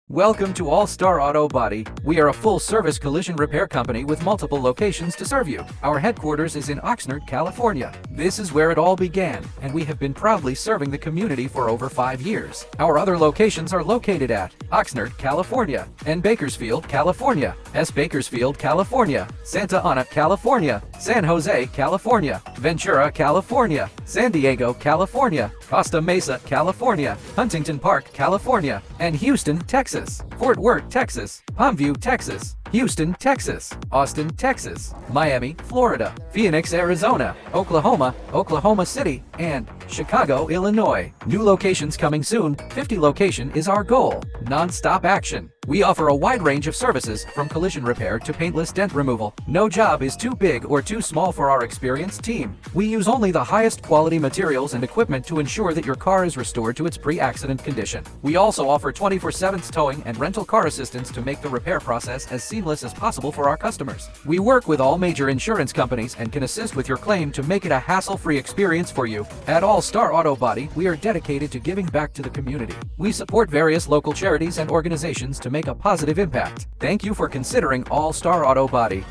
Welcome to All-Star Auto Body. We are a full-service collision repair company with multiple locations to serve you. Our headquarters is in Oxnard, California. This is where it all began, and we have been proudly serving the community for over 5 years. Our other locations are located at Oxnard, California, and Bakersfield, California, Bakersfield, California, Santa Ana, California, San Jose, California, Ventura, California, San Diego, California, Costa Mesa, California, Huntington Park, California, and Houston, Texas. Fort Worth, Texas, Palmview, Texas, Houston, Texas, Austin, Texas, Miami, Florida, Phoenix, Arizona, Oklahoma, Oklahoma City, and Chicago, Illinois. New locations coming soon. 50 location is our goal. Non-stop action. We offer a wide range of services from collision repair to paintless dent removal. No job is too big or too small for our experienced team. We use only the highest quality materials and equipment to ensure that your car is restored to its pre-accident condition. We also offer 24/7 towing and rental car assistance to make the repair process as seamless as possible for our customers. We work with all major insurance companies and can assist with your claim to make it a hassle-free experience for you. At All-Star Auto Body, we are dedicated to giving back to the community. We support various local charities and organizations to make a positive impact. Thank you for considering All-Star Auto Body.